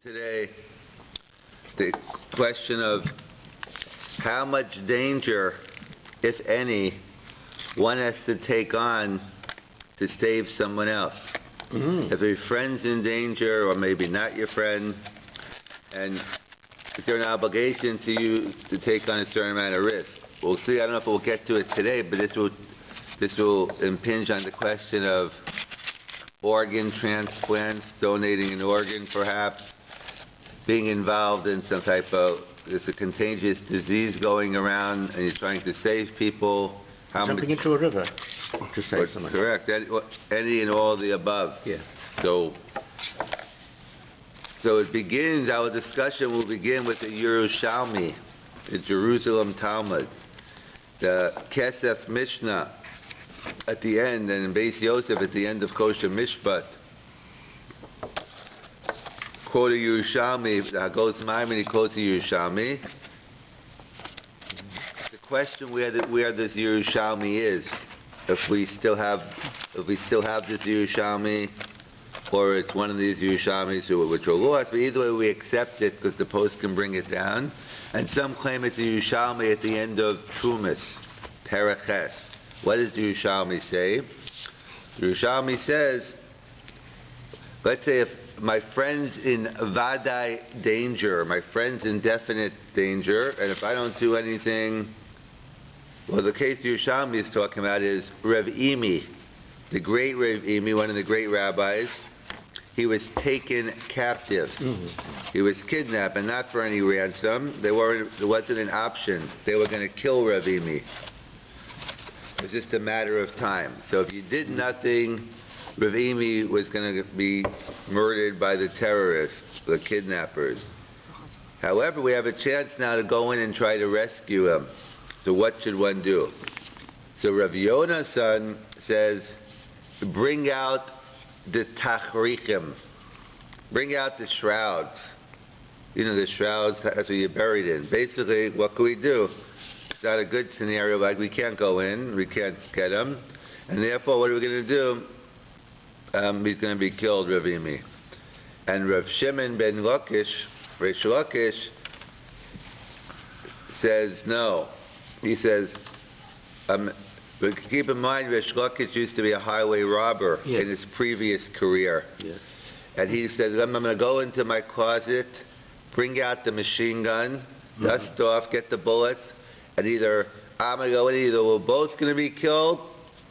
Today, the question of how much danger, if any, one has to take on to save someone else. If your friend's in danger, or maybe not your friend, and is there an obligation to you to take on a certain amount of risk? We'll see. I don't know if we'll get to it today, but this will impinge on the question of organ transplants, donating an organ perhaps, being involved in some type of, there's a contagious disease going around and you're trying to save people. Jumping into a river to save someone. Correct. Any and all of the above. Yeah. So it begins, our discussion will begin with the Yerushalmi, the Jerusalem Talmud, the Kesef Mishnah at the end, and in Beis Yosef at the end of Kosher Mishpat. Quote a Yerushalmi, the Hagos Maimon, he quotes a Yerushalmi. The question where this Yerushalmi is, if we still have this Yerushalmi, or it's one of these Yerushalmis which are lost, but either way we accept it because the post can bring it down. And some claim it's a Yerushalmi at the end of Trumas, Paraches. What does the Yerushalmi say? The Yerushalmi says, let's say if my friend's in vadai danger, my friend's in definite danger, and if I don't do anything, well, the case Yerushalmi is talking about is Rav Imi, the great Rav Imi, one of the great rabbis. He was taken captive. He was kidnapped, and not for any ransom. There wasn't an option. They were going to kill Rav Imi. It was just a matter of time. So if you did nothing, Rav Imi was going to be murdered by the terrorists, the kidnappers. However, we have a chance now to go in and try to rescue him. So what should one do? So Rav Yona's son says, bring out the tachrichim, bring out the shrouds. You know, the shrouds, that's what you're buried in. Basically, what can we do? It's not a good scenario, like we can't go in, we can't get him, and therefore what are we going to do? He's going to be killed, Rav Imi. And Rav Shimon ben Lakish, Reish Lakish, says no. He says, but keep in mind, Reish Lakish used to be a highway robber in his previous career. Yes. And he says, I'm going to go into my closet, bring out the machine gun, dust off, get the bullets, and either I'm going to go in, either we're both going to be killed,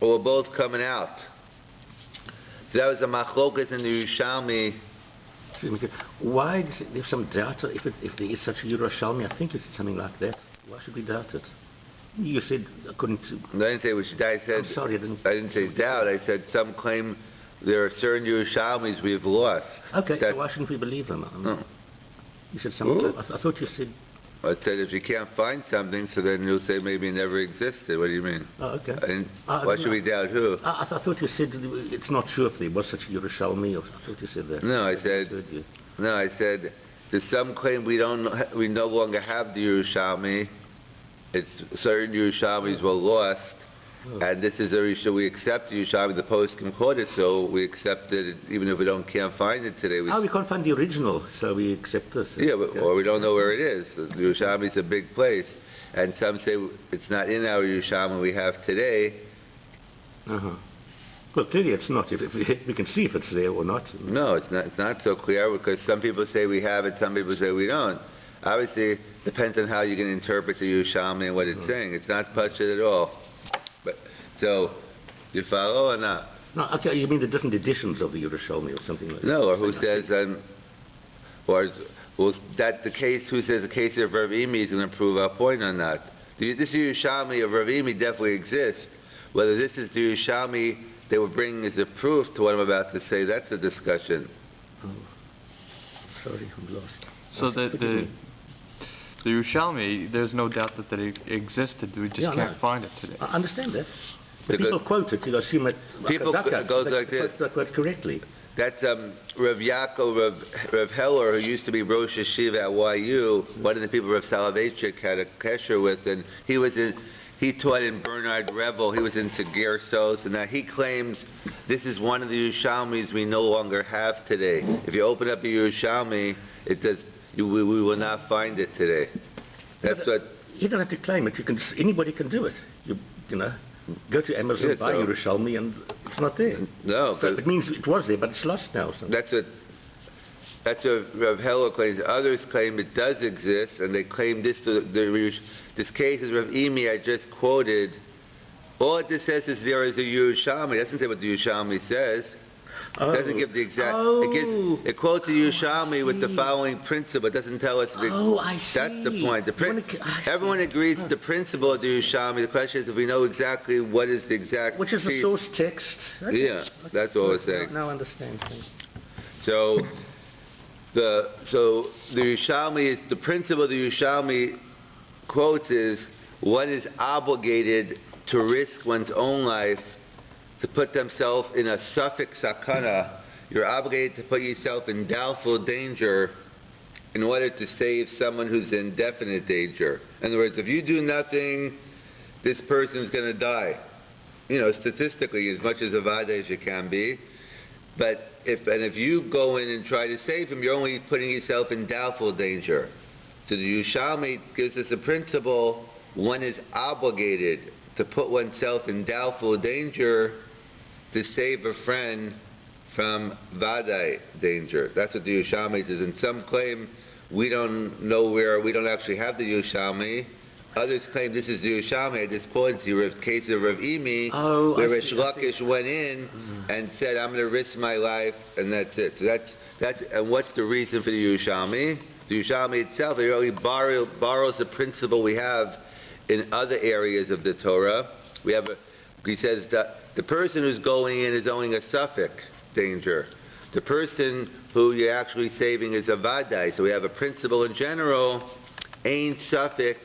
or we're both coming out. So that was a machlokas in the Yerushalmi. Why is there some doubt if there is such a Yerushalmi? I think it's something like that. Why should we doubt it? You said according to... I didn't say we should. I said... I'm sorry, I didn't say doubt. I said some claim there are certain Yerushalmis we've lost. Okay, so why shouldn't we believe them? You said something. I thought you said... I said if you can't find something, so then you'll say maybe it never existed. What do you mean? Oh, okay. Why should we doubt who? I thought you said it's not sure if there was such a Yerushalmi. I thought you said that. No, I said there's some claim we no longer have the Yerushalmi. It's certain Yerushalmis were lost, and this is a Risha. We accept the Yerushalmi. The post can quote it, so we accept it even if we can't find it today. We can't find the original, so we accept this. Yeah, or we don't know where it is. The Yerushalmi is a big place, and some say it's not in our Yerushalmi we have today. Well, clearly it's not. If we can see if it's there or not. No, it's not. It's not so clear because some people say we have it, some people say we don't. Obviously, depends on how you can interpret the Yerushalmi and what it's saying. It's not pashut at all. But so, you follow or not? No, okay. You mean the different editions of the Yerushalmi or something like that? No, or who says that the case? Who says the case of Rav Imi is going to prove our point or not? This Yerushalmi of Rav Imi definitely exists. Whether this is the Yerushalmi they were bringing as a proof to what I'm about to say, that's a discussion. Oh, sorry, I'm lost. So the Yerushalmi, there's no doubt that it existed. We just can't find it today. I understand that. But people quote it. You assume it. People goes like this. Quote that correctly. That's Rav Yaakov, Rav Heller, who used to be Rosh Yeshiva at YU. One of the people Rav Soloveitchik had a kesher with, and he taught in Bernard Revel. He was in Segir Sos, and that he claims this is one of the Yerushalmis we no longer have today. If you open up a Yerushalmi, It does. We will not find it today. That's what. You don't have to claim it. Anybody can do it. You know, go to Amazon, Yeah, buy Yerushalmi, and it's not there. No, So it means it was there, but it's lost now. So. That's what Rav Heller claims. Others claim it does exist, and they claim this case is Rav Imi I just quoted. All it just says is there is a Yerushalmi. It doesn't say what the Yerushalmi says. It doesn't give the exact. It quotes the Yerushalmi with the following principle. It doesn't tell us. I see. That's the point. Everyone agrees with the principle of the Yerushalmi. The question is if we know exactly what is the exact. Which is the source text. Okay. Yeah, that's all we're saying. Now I understand. So the Yerushalmi is the principle the Yerushalmi quotes is one is obligated to risk one's own life to put themselves in a suffix sakana. You're obligated to put yourself in doubtful danger in order to save someone who's in definite danger. In other words, if you do nothing, this person's going to die. You know, statistically, as much as a vada as you can be. But if you go in and try to save him, you're only putting yourself in doubtful danger. So the Yerushalmi gives us a principle: one is obligated to put oneself in doubtful danger to save a friend from vadai danger. That's what the Yerushalmi says. And some claim we don't know where, we don't actually have the Yerushalmi. Others claim this is the Yerushalmi. I just quoted to you the case of Rav Imi, where Rish Lakish went in and said, I'm going to risk my life, and that's it. So that's and what's the reason for the Yerushalmi? The Yerushalmi itself, it really borrows the principle we have in other areas of the Torah. He says that the person who's going in is only a suffix danger. The person who you're actually saving is a vadai. So we have a principle in general, ein suffix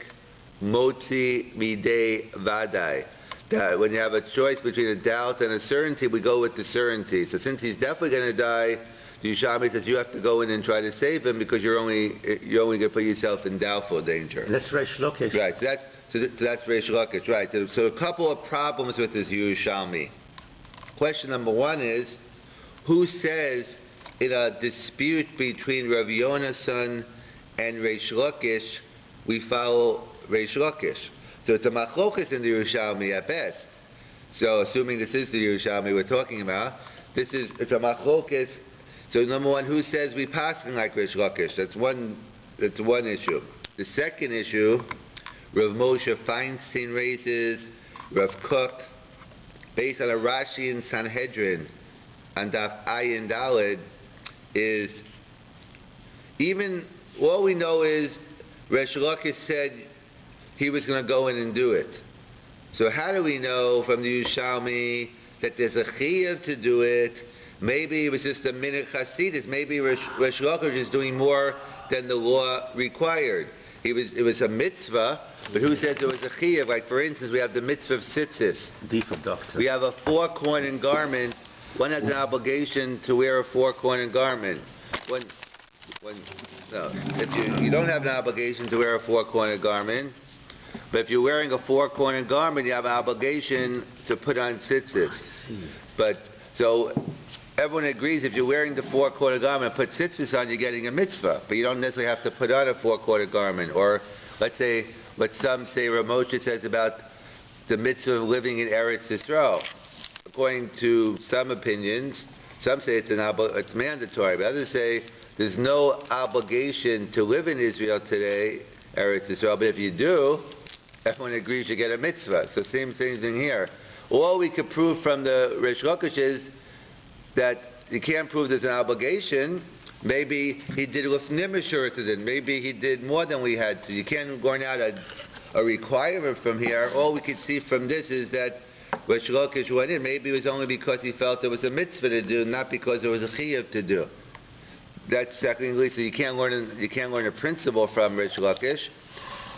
motzi midei vadai. That when you have a choice between a doubt and a certainty, we go with the certainty. So since he's definitely going to die, the Yerushalmi says you have to go in and try to save him because you're only going to put yourself in doubtful danger. And that's Reish Lakish. Right. So that's Reish Lakish, right. So a couple of problems with this Yerushalmi. Question number one is, who says in a dispute between Rav Yonasan and Reish Lakish, we follow Reish Lakish? So it's a machlokas in the Yerushalmi at best. So assuming this is the Yerushalmi we're talking about, it's a machlokas. So number one, who says we passing like Reish Lakish? That's one issue. The second issue, Rav Moshe Feinstein raises, Rav Kook, based on a Rashi in Sanhedrin, and Daf Ayin Daled, is even all we know is Reish Lakish said he was going to go in and do it. So how do we know from the Yerushalmi that there's a chiyuv to do it? Maybe it was just a minute chasidus. Maybe Reish Lakish is doing more than the law required. It was a mitzvah, but who says it was a chiyuv? Like for instance, we have the mitzvah of tzitzis. We have a four-cornered garment. One has an obligation to wear a four-cornered garment. If you don't have an obligation to wear a four-cornered garment, but if you're wearing a four-cornered garment, you have an obligation to put on tzitzis. But so everyone agrees if you're wearing the four-cornered garment and put tzitzis on, you're getting a mitzvah. But you don't necessarily have to put on a four-cornered garment. Or let's say what some say Rav Moshe says about the mitzvah of living in Eretz Yisrael. According to some opinions, some say it's mandatory, but others say there's no obligation to live in Israel today, Eretz Yisrael, but if you do, everyone agrees you get a mitzvah. So same thing here. All we could prove from the Reish Lakish is that you can't prove there's an obligation. Maybe he did lifnim shurtadin. Maybe he did more than we had to. You can't go out a requirement from here. All we could see from this is that Reish Lakish went in. Maybe it was only because he felt there was a mitzvah to do, not because there was a chiyuv to do. That's secondly. So you can't learn a principle from Reish Lakish.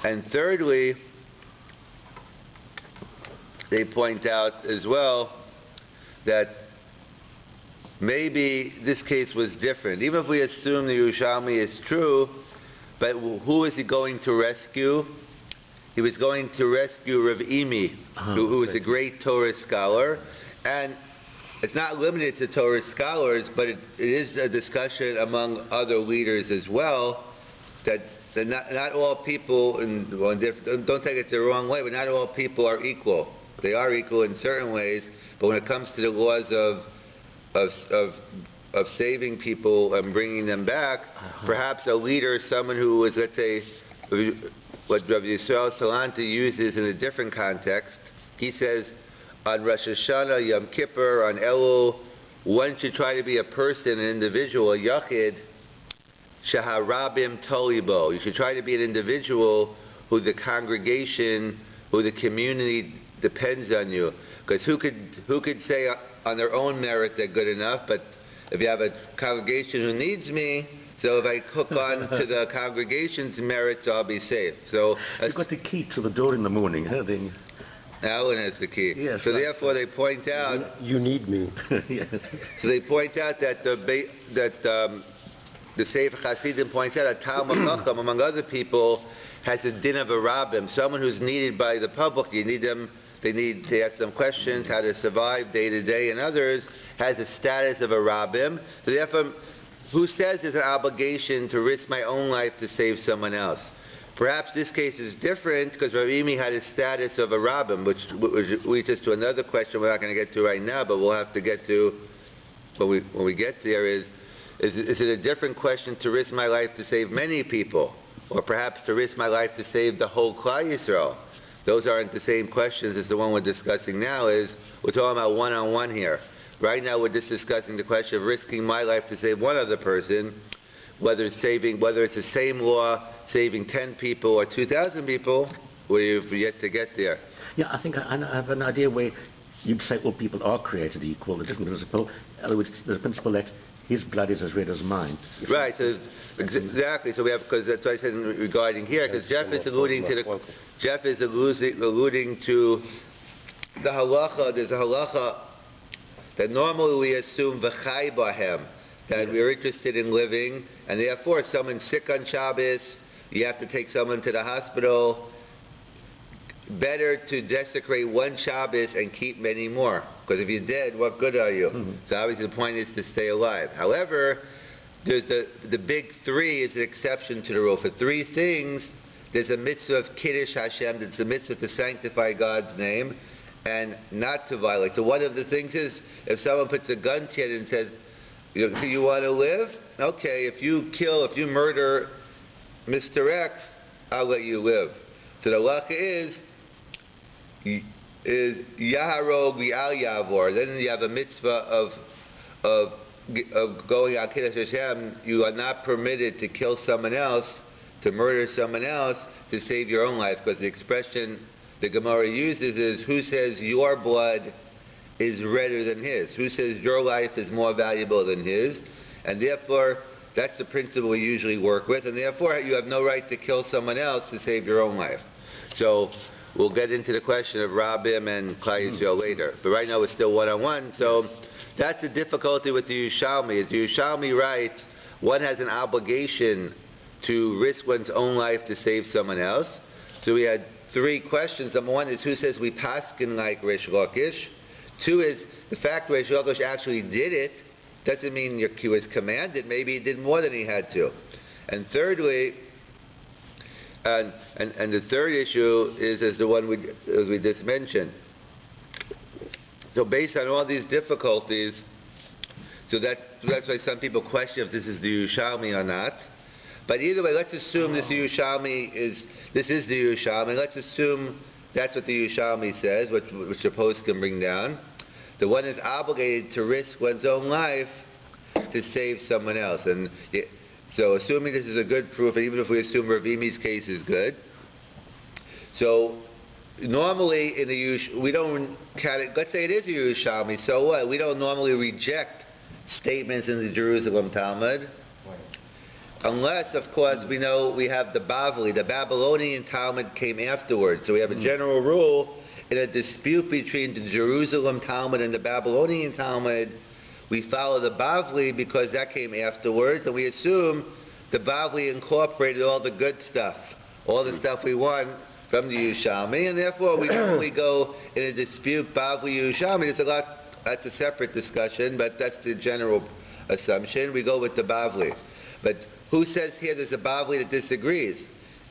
And thirdly, they point out as well that maybe this case was different. Even if we assume the Yerushalmi is true, but who is he going to rescue? He was going to rescue Rav Imi, who was a great Torah scholar, and it's not limited to Torah scholars, but it is a discussion among other leaders as well, that not all people, don't take it the wrong way, but not all people are equal. They are equal in certain ways, but when it comes to the laws of saving people and bringing them back, perhaps a leader, someone who is, let's say, what Rabbi Yisrael Salanter uses in a different context, he says, on Rosh Hashanah, Yom Kippur, on Elul, one should try to be a person, an individual, a yachid, shaharabim tolibo. You should try to be an individual who the congregation, who the community depends on you. Because who could say on their own merit they're good enough, but if you have a congregation who needs me, so if I hook on to the congregation's merits, I'll be safe. So you've got the key to the door in the morning, huh? Then Alan has the key. Yes, so right. Therefore they point out... You need me. Yes. So they point out that the Sefer Hasidim points out that Talmud Chacham, among other people, has a din of a rabbim, someone who's needed by the public. You need them, they ask them questions, how to survive day to day, and others has a status of a rabbim. So therefore, who says there's an obligation to risk my own life to save someone else? Perhaps this case is different because Rabbi had a status of a rabbim, which leads us to another question we're not going to get to right now, but we'll have to get to when we get there. Is it a different question to risk my life to save many people, or perhaps to risk my life to save the whole Klal Yisrael? Those aren't the same questions as the one we're discussing now. We're talking about one-on-one here. Right now we're just discussing the question of risking my life to save one other person, whether it's the same law, saving 10 people or 2,000 people. We've yet to get there. Yeah, I think I have an idea where you'd say all people are created equal. There's a different principle. In other words, there's a principle that his blood is as red as mine. Right. So exactly. So we have, because that's what I said regarding here. Because Jeff is alluding to the halacha. There's a halacha that normally we assume v'chai bahem, that we're interested in living, and therefore if someone's sick on Shabbos, you have to take someone to the hospital. Better to desecrate one Shabbos and keep many more, because if you're dead, what good are you? Mm-hmm. So obviously the point is to stay alive. However, there's the big three is an exception to the rule. For three things, there's a mitzvah of Kiddush Hashem, there's a mitzvah to sanctify God's name and not to violate. So one of the things is, if someone puts a gun to you and says, you want to live? Okay, if you murder Mr. X, I'll let you live. So the halacha is Yaharog V'al Yavor. Then you have a mitzvah of going on Kiddush Hashem. You are not permitted to kill someone else, to murder someone else, to save your own life. Because the expression the Gemara uses is, who says your blood is redder than his? Who says your life is more valuable than his? And therefore, that's the principle we usually work with. And therefore, you have no right to kill someone else to save your own life. So we'll get into the question of Rabbim and Klal Yisrael later. But right now we're still one-on-one. So that's the difficulty with the Yerushalmi. As the Yerushalmi writes, one has an obligation to risk one's own life to save someone else. So we had three questions. Number one is, who says we paskin like Reish Lakish? Two is, the fact Reish Lakish actually did it doesn't mean he was commanded. Maybe he did more than he had to. And thirdly, and the third issue is the one we just mentioned. So based on all these difficulties, so that's why some people question if this is the Yerushalmi or not. But either way, let's assume this is the Yerushalmi. Let's assume that's what the Yerushalmi says, which the post can bring down. The one is obligated to risk one's own life to save someone else. And so assuming this is a good proof, even if we assume Ravimi's case is good, so normally in we don't let's say it is a Yerushalmi, so what? We don't normally reject statements in the Jerusalem Talmud, unless, of course, we know we have the Bavli. The Babylonian Talmud came afterwards, so we have a general rule in a dispute between the Jerusalem Talmud and the Babylonian Talmud. We follow the Bavli because that came afterwards, and we assume the Bavli incorporated all the good stuff, all the stuff we want from the Yerushalmi, and therefore we normally go in a dispute Bavli Yerushalmi. There's a lot that's a separate discussion, but that's the general assumption. We go with the Bavli. But who says here there's a Bavli that disagrees?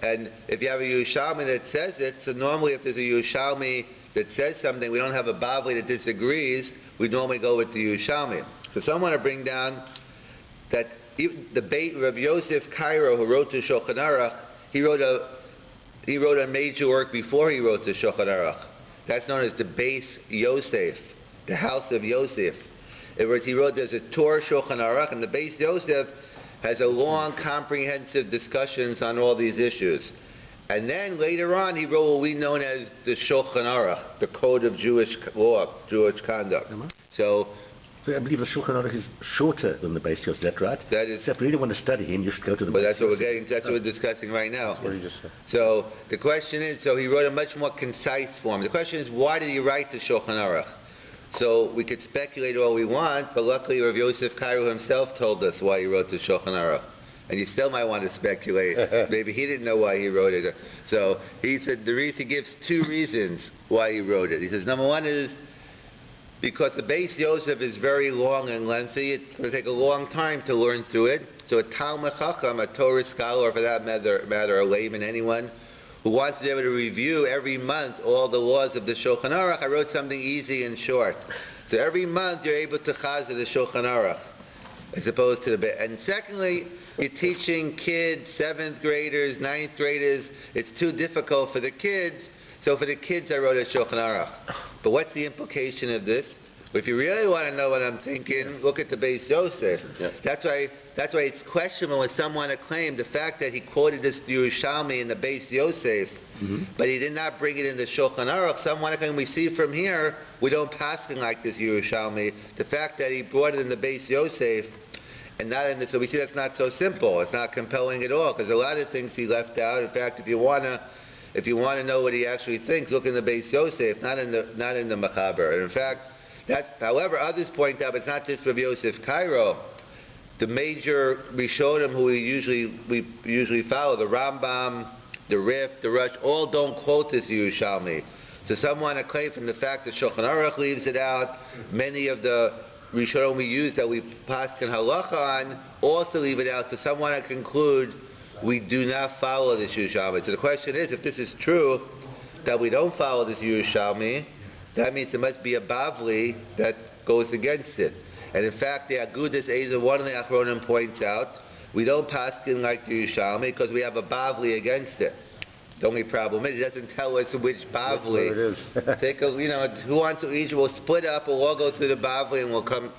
And if you have a Yerushalmi that says it, so normally if there's a Yerushalmi that says something, we don't have a Bavli that disagrees, we normally go with the Yerushalmi. So someone to bring down that the Rav Yosef Cairo, who wrote the Shulchan Aruch, he wrote a major work before he wrote the Shulchan Aruch. That's known as the Beis Yosef, the House of Yosef. In words, he wrote there's a Torah Shulchan Aruch, and the Beis Yosef has a long, comprehensive discussions on all these issues. And then later on, he wrote what we know as the Shulchan Aruch, the Code of Jewish Law, Jewish Conduct. So I believe the Shulchan Aruch is shorter than the Beis Yosef, is that right? That is. So if you really want to study him, you should go to the But Beis that's what we're Yosef. getting. That's what we're discussing right now. That's what you just said. So the question is, so he wrote a much more concise form. The question is, why did he write the Shulchan Aruch? So we could speculate all we want, but luckily Rav Yosef Cairo himself told us why he wrote the Shulchan Aruch. And you still might want to speculate. Maybe he didn't know why he wrote it. So he said he gives two reasons why he wrote it. He says, number one is because the Beis Yosef is very long and lengthy. It's going to take a long time to learn through it. So a Talmud Chacham, a Torah scholar, or for that matter a layman, anyone who wants to be able to review every month all the laws of the Shulchan Aruch, I wrote something easy and short. So every month you're able to chazir the Shulchan Aruch, as opposed to the... And secondly, you're teaching kids, 7th graders, 9th graders. It's too difficult for the kids. So for the kids, I wrote a Shulchan Aruch. But what's the implication of this? If you really want to know what I'm thinking, look at the Beis Yosef. Yeah. That's why it's questionable when someone claimed the fact that he quoted this Yerushalmi in the Beis Yosef, but he did not bring it in the Shulchan Aruch. Someone claimed we see from here, we don't paskin like this Yerushalmi. The fact that he brought it in the Beis Yosef, and not in the, so we see that's not so simple. It's not compelling at all, because a lot of things he left out. In fact, if you want to know what he actually thinks, look in the Beis Yosef, not in the Mechaber. And in fact, however, others point out, it's not just Rav Yosef Cairo. The major Rishonim who we usually follow, the Rambam, the Rif, the Rush, all don't quote this Yerushalmi. So someone to claim from the fact that Shulchan Aruch leaves it out, many of the Rishonim we use that we paskin halacha on also leave it out. So someone to conclude we do not follow this Yerushalmi. So the question is, if this is true, that we don't follow this Yerushalmi, that means there must be a Bavli that goes against it. And in fact, the Agudas Ezer, one of the Achronim points out, we don't paskin like the Yerushalmi because we have a Bavli against it. The only problem is, it doesn't tell us which Bavli. It is. Who wants to each, we'll split up, we'll all go through the Bavli and we'll come.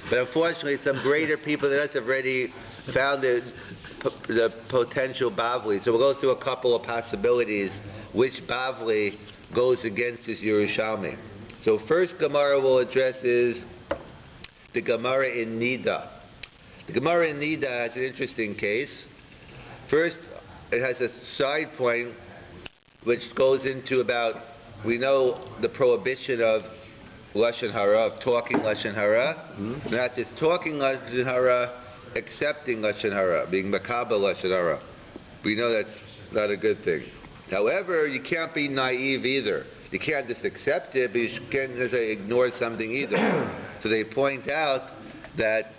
But unfortunately, some greater people than us have already found the potential Bavli. So we'll go through a couple of possibilities which Bavli goes against this Yerushalmi. So first Gemara we'll address is the Gemara in Nida. The Gemara in Nida has an interesting case. First, it has a side point which goes into about, we know the prohibition of Lashon Hara, of talking Lashon Hara, not just talking Lashon Hara, accepting Lashon Hara, being Makabel Lashon Hara. We know that's not a good thing. However, you can't be naive either. You can't just accept it, but you can't necessarily ignore something either. So they point out that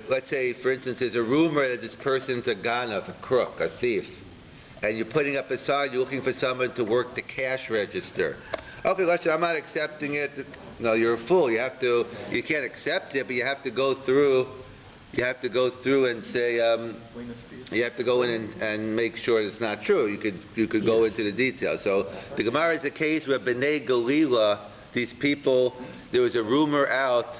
let's say, for instance, there's a rumor that this person's a ganav, a crook, a thief, and you're putting up a sign, you're looking for someone to work the cash register. Okay, listen, I'm not accepting it. No, you're a fool. You can't accept it, but you have to go through and say, you have to go in and make sure it's not true. You could go into the details. So the Gemara is a case where B'nai Galila, these people, there was a rumor out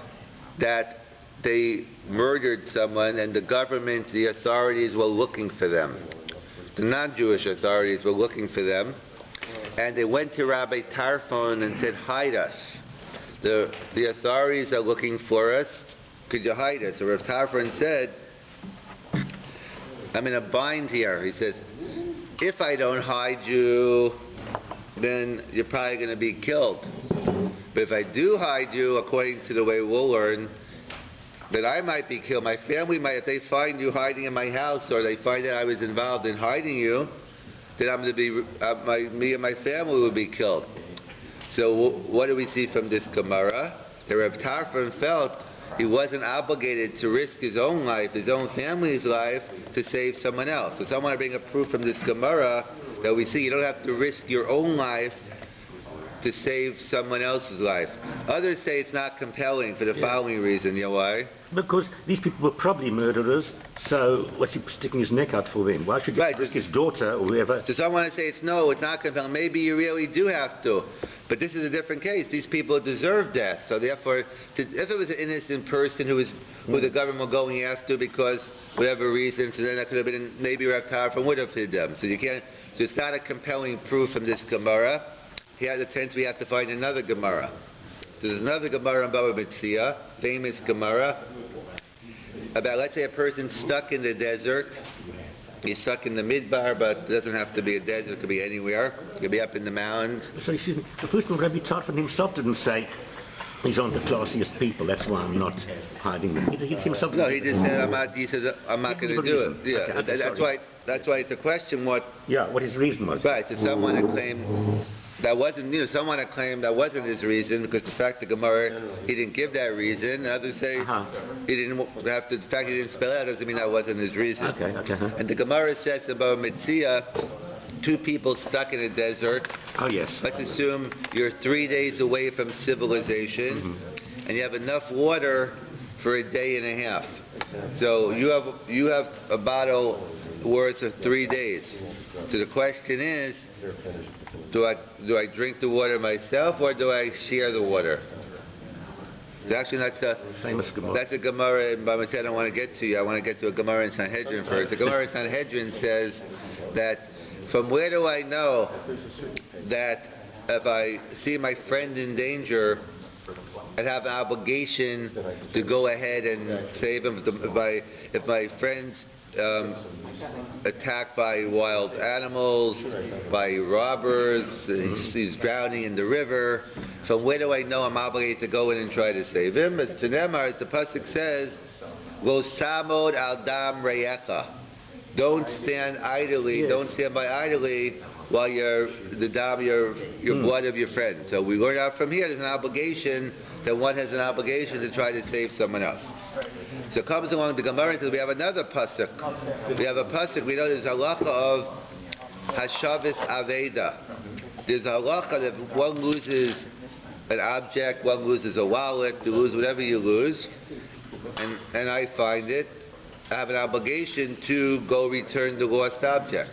that they murdered someone, and the government, the authorities were looking for them. The non-Jewish authorities were looking for them, and they went to Rabbi Tarfon and said, hide us. The authorities are looking for us. Could you hide us? So Rav Tarfon said, I'm in a bind here. He says, if I don't hide you, then you're probably going to be killed. But if I do hide you, according to the way we'll learn, then I might be killed. My family might, if they find you hiding in my house, or they find that I was involved in hiding you, then I'm going to be, me and my family will be killed. So what do we see from this Gemara? The Reb Tarfon felt he wasn't obligated to risk his own life, his own family's life, to save someone else. So someone to bring a proof from this Gemara that we see you don't have to risk your own life to save someone else's life. Others say it's not compelling for the following reason. You know why? Because these people were probably murderers, so what's he sticking his neck out for then? Why should he risk his daughter or whoever? So someone say it's not compelling. Maybe you really do have to. But this is a different case. These people deserve death. So therefore, if it was an innocent person who the government were going after because whatever reason, so then that could have been, maybe Rav Tarfon would have hid them. So you can't, so it's not a compelling proof from this Gemara. He has a tense we have to find another Gemara. So there's another Gemara in Baba Metzia, famous Gemara, about, let's say, a person stuck in the desert. He's stuck in the midbar, but it doesn't have to be a desert. It could be anywhere. It could be up in the mountains. So, excuse me, the first one, Rabbi Tarfon himself didn't say, these aren't the classiest people, that's why I'm not hiding them. He himself... No, he just said, I'm not going to do it. Yeah, okay, that's why it's a question what... Yeah, what his reason was. Right, so someone had claimed... That wasn't, someone had claimed that wasn't his reason because the fact the Gemara, he didn't give that reason. Others say he didn't have to, the fact he didn't spell it out doesn't mean that wasn't his reason. Okay. And the Gemara says about Metzia, two people stuck in a desert. Oh, yes. Let's assume you're 3 days away from civilization and you have enough water for a day and a half. So you have a bottle worth of 3 days. So the question is, do I drink the water myself or do I share the water? So actually famous Gemara. That's a Gemara in Baba Metzia I don't want to get to you. I want to get to a Gemara in Sanhedrin first. The Gemara in Sanhedrin says that from where do I know that if I see my friend in danger, I'd have an obligation to go ahead and save him. If my friend's attacked by wild animals, by robbers, he's drowning in the river. From where do I know I'm obligated to go in and try to save him? As the pasuk says, "Lo samod al dam reyecha." Don't stand idly. Yes. Don't stand by idly while your blood of your friend. So we learn out from here. There's an obligation that one has an obligation to try to save someone else. So comes along the Gemara until we have another pasuk. We have a pasuk. We know there's a halacha of hashavis aveda. There's a halacha that if one loses an object, one loses a wallet, you lose whatever you lose, and I find it, I have an obligation to go return the lost object.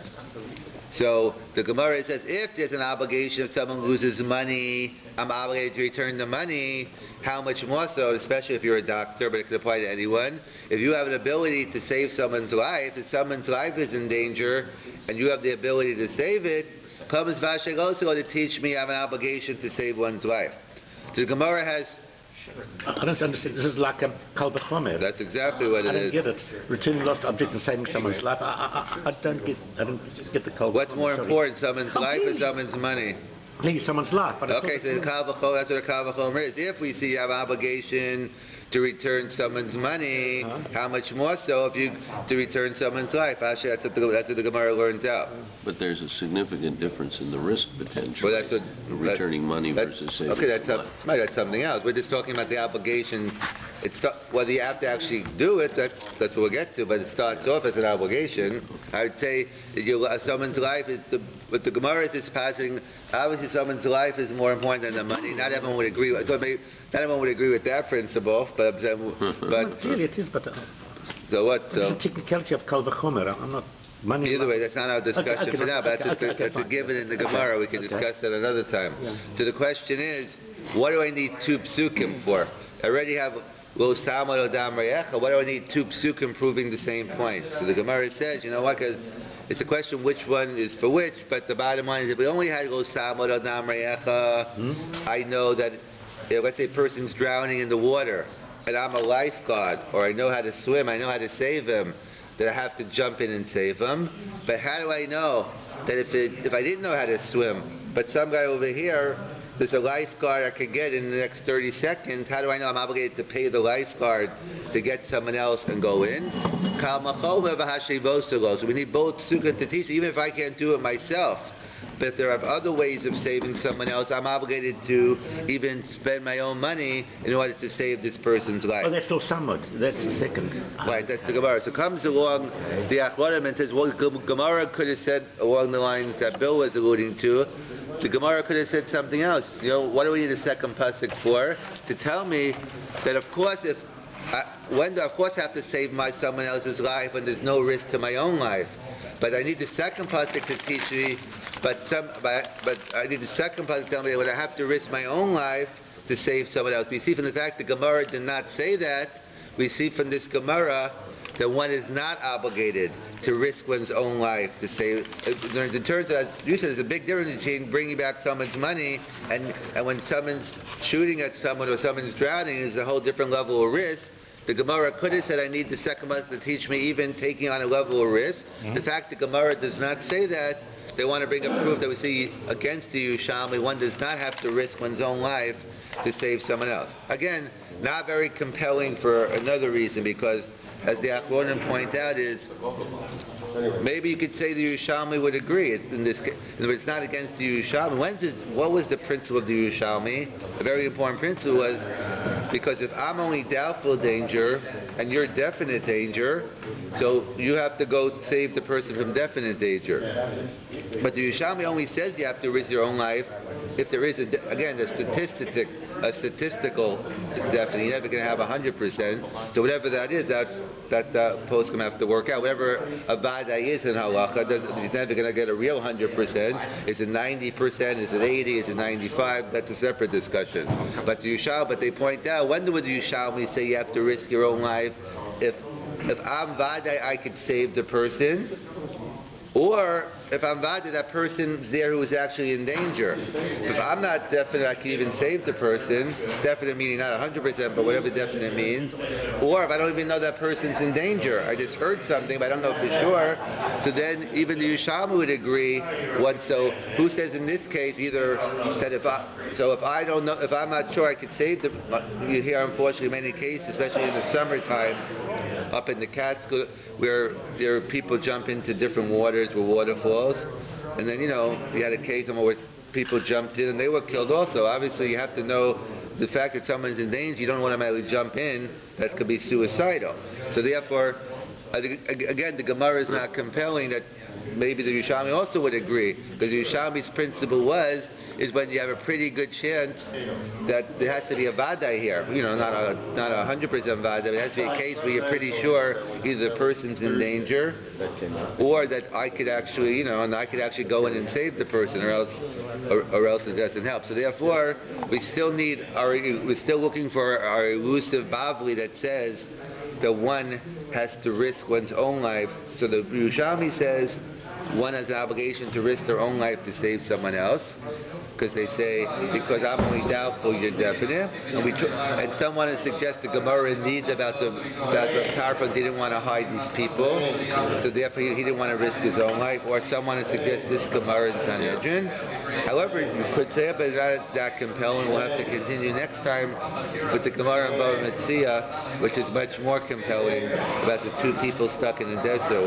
So the Gemara says if there's an obligation, if someone loses money, I'm obligated to return the money. How much more so, especially if you're a doctor, but it could apply to anyone. If you have an ability to save someone's life, if someone's life is in danger, and you have the ability to save it, comes Vasheg also to teach me I have an obligation to save one's life. So the Gemara has... I don't understand. This is like Kal B'chomer. That's exactly what it is. I don't get it. Returning lost object and saving someone's life. I don't get the Kal B'chomer. What's more important, someone's life or someone's money? Please, someone's life. But okay, so that's what a Kal V'chomer is. If we see you have an obligation to return someone's money, how much more so if you to return someone's life? Actually, that's what the Gemara learns out. But there's a significant difference in the risk potential. Well, that's returning money versus saving. Okay, that's something else. We're just talking about the obligation. Whether you have to actually do it, that's what we'll get to. But it starts off as an obligation. I would say that someone's life is what the Gemara is passing. Obviously, someone's life is more important than the money. Not everyone would agree. Not everyone would agree with that principle. But clearly it is. But so what? It's a technicality of Kal V'chomer. I'm not. Money. Either way, that's not our discussion for now. But that's a given in the Gemara. We can discuss that another time. Yeah. So the question is, what do I need two psukim for? I already have Lo Samad Al Dam Reyecha. What do I need two psukim proving the same point? So the Gemara says, you know what? Because it's a question which one is for which. But the bottom line is, if we only had Lo Samad Al Dam Reyecha, I know that let's say a person's drowning in the water, and I'm a lifeguard, or I know how to swim, I know how to save him, that I have to jump in and save him. But how do I know that if I didn't know how to swim, but some guy over here, there's a lifeguard I could get in the next 30 seconds, how do I know I'm obligated to pay the lifeguard to get someone else and go in? So we need both sukkah to teach, even if I can't do it myself. But if there are other ways of saving someone else, I'm obligated to even spend my own money in order to save this person's life. Oh, that's still somewhat. That's the second. Right, that's the Gemara. So comes along the Achronim and says, well, Gemara could have said along the lines that Bill was alluding to. The Gemara could have said something else. What do we need a second pasuk for? To tell me that, of course, when do I, of course, have to save someone else's life when there's no risk to my own life? But I need the second pasuk to teach me. But I need the second pasuk to tell me that when I have to risk my own life to save someone else. We see from the fact the Gemara did not say that. We see from this Gemara that one is not obligated to risk one's own life to save. In terms of, you said, there's a big difference between bringing back someone's money and when someone's shooting at someone or someone's drowning is a whole different level of risk. The Gemara could have said, I need the second pasuk to teach me even taking on a level of risk. Mm-hmm. The fact the Gemara does not say that, they want to bring a proof that we see against the Yerushalmi. One does not have to risk one's own life to save someone else. Again, not very compelling for another reason, because as the Achronim point out is, maybe you could say the Yerushalmi would agree. It's not against the Yerushalmi. What was the principle of the Yerushalmi? A very important principle was, because if I'm only doubtful danger and you're definite danger, so you have to go save the person from definite danger. But the Yerushalmi only says you have to risk your own life if there is, a statistical definite. You're never going to have 100%. So whatever that is, that post going to have to work out. Whatever a vadai is in halacha, he's never going to get a real 100%. Is it 90%? Is it 80? Is it 95? That's a separate discussion. But they point out, when would the Yerushalmi say you have to risk your own life? If I'm vadai, I could save the person, or if I'm vadai, that person's there who is actually in danger. If I'm not definite, I can even save the person. Definite meaning not 100%, but whatever definite means. Or if I don't even know that person's in danger, I just heard something, but I don't know for sure. So then even the Yerushalmi would agree. So who says in this case either that if I don't know, if I'm not sure I could save you hear unfortunately many cases, especially in the summertime, up in the Catskills, where there are people jump into different waters with waterfalls, and then you had a case where people jumped in and they were killed also. Obviously you have to know the fact that someone's in danger. You don't want to automatically jump in. That could be suicidal. So therefore, again, the Gemara is not compelling that maybe the Yerushalmi also would agree, because the Yerushalmi's principle is when you have a pretty good chance that there has to be a vadai here. Not a 100% vadai, but it has to be a case where you're pretty sure either the person's in danger, or that I could actually, and I could actually go in and save the person, or else it doesn't help. So therefore, we're still looking for our elusive Bavli that says that one has to risk one's own life. So the Yerushalmi says one has an obligation to risk their own life to save someone else, because they say, because I'm only doubtful, you're definite. And someone has suggested Gemara needs about the Tarfon didn't want to hide these people, so therefore he didn't want to risk his own life. Or someone has suggested this Gemara in Sanhedrin. However, you could say it, but it's not that compelling. We'll have to continue next time with the Gemara in Bava Metzia, which is much more compelling, about the two people stuck in the desert.